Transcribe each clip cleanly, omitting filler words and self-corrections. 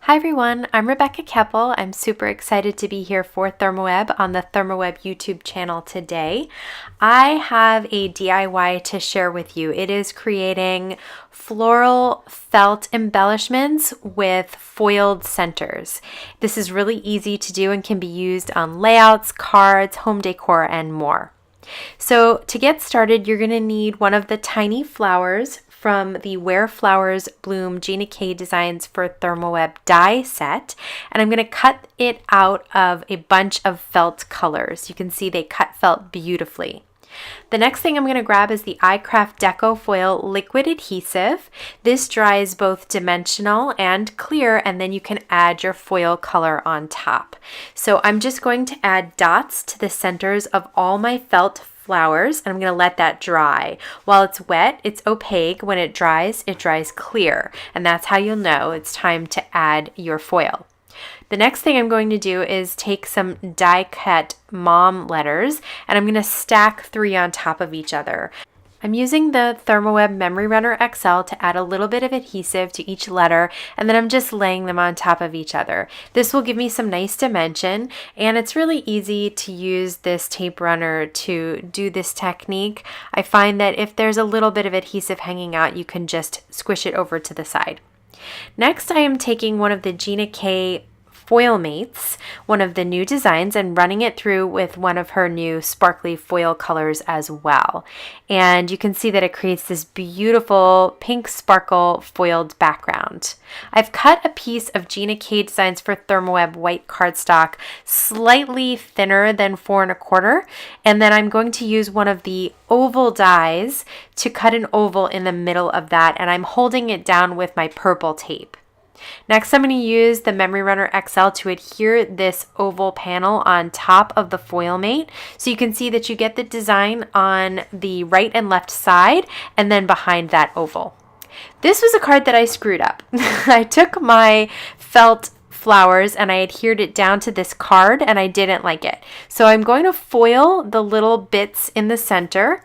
Hi everyone, I'm Rebecca Keppel. I'm super excited to be here for ThermWeb on the ThermWeb YouTube channel today. I have a DIY to share with you. It is creating floral felt embellishments with foiled centers. This is really easy to do and can be used on layouts, cards, home decor, and more. So to get started, you're going to need one of the tiny flowers from the Where Flowers Bloom Gina K Designs for ThermWeb die set, and I'm going to cut it out of a bunch of felt colors. You can see they cut felt beautifully. The next thing I'm going to grab is the iCraft Deco Foil Liquid Adhesive. This dries both dimensional and clear, and then you can add your foil color on top. So I'm just going to add dots to the centers of all my felt flowers, and I'm going to let that dry. While it's wet, it's opaque. When it dries clear, and that's how you'll know it's time to add your foil. The next thing I'm going to do is take some die cut mom letters, and I'm going to stack 3 on top of each other. I'm using the ThermWeb Memory Runner XL to add a little bit of adhesive to each letter, and then I'm just laying them on top of each other. This will give me some nice dimension, and it's really easy to use this tape runner to do this technique. I find that if there's a little bit of adhesive hanging out, you can just squish it over to the side. Next, I am taking one of the Gina K Foil Mates, one of the new designs, and running it through with one of her new sparkly foil colors as well. And you can see that it creates this beautiful pink sparkle foiled background. I've cut a piece of Gina K Designs for ThermWeb white cardstock slightly thinner than 4 1/4, and then I'm going to use one of the oval dies to cut an oval in the middle of that, and I'm holding it down with my purple tape. Next, I'm going to use the Memory Runner XL to adhere this oval panel on top of the foil mate, so you can see that you get the design on the right and left side and then behind that oval. This was a card that I screwed up. I took my felt flowers and I adhered it down to this card, and I didn't like it. So I'm going to foil the little bits in the center.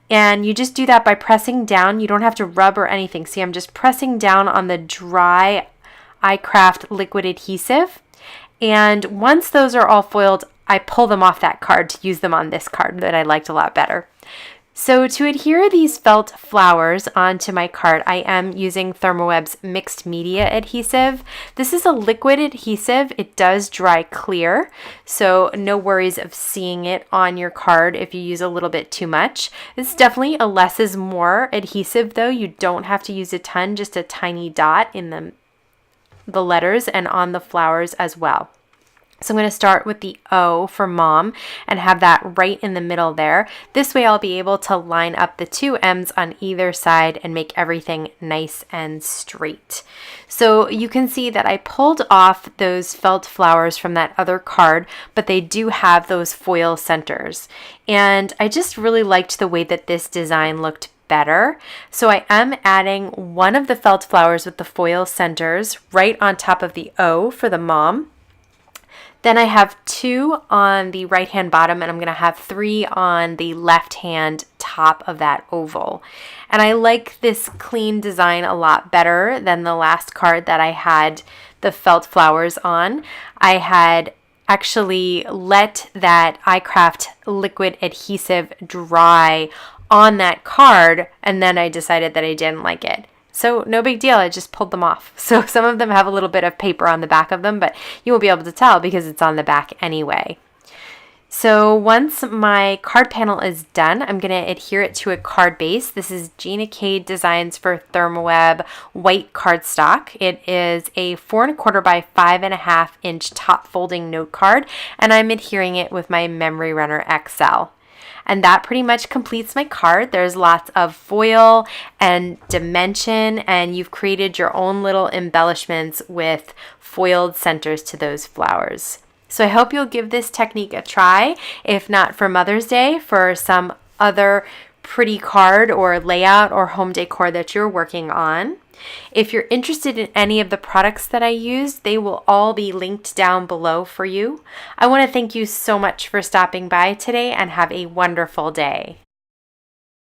And you just do that by pressing down. You don't have to rub or anything. See, I'm just pressing down on the dry iCraft liquid adhesive. And once those are all foiled, I pull them off that card to use them on this card that I liked a lot better. So to adhere these felt flowers onto my card, I am using ThermWeb's mixed media adhesive. This is a liquid adhesive. It does dry clear, so no worries of seeing it on your card if you use a little bit too much. It's definitely a less is more adhesive though. You don't have to use a ton, just a tiny dot in the letters and on the flowers as well. So I'm going to start with the O for mom and have that right in the middle there. This way I'll be able to line up the 2 M's on either side and make everything nice and straight. So you can see that I pulled off those felt flowers from that other card, but they do have those foil centers. And I just really liked the way that this design looked better. So I am adding one of the felt flowers with the foil centers right on top of the O for the mom. Then I have 2 on the right hand bottom, and I'm going to have 3 on the left hand top of that oval. And I like this clean design a lot better than the last card that I had the felt flowers on. I had actually let that iCraft liquid adhesive dry on that card, and then I decided that I didn't like it. So no big deal, I just pulled them off. So some of them have a little bit of paper on the back of them, but you won't be able to tell because it's on the back anyway. So once my card panel is done, I'm going to adhere it to a card base. This is Gina K Designs for ThermWeb white cardstock. It is a 4 1/4 by 5.5 inch top folding note card, and I'm adhering it with my Memory Runner XL. And that pretty much completes my card. There's lots of foil and dimension, and you've created your own little embellishments with foiled centers to those flowers. So I hope you'll give this technique a try, if not for Mother's Day, for some other pretty card or layout or home decor that you're working on. If you're interested in any of the products that I used, they will all be linked down below for you. I want to thank you so much for stopping by today, and have a wonderful day.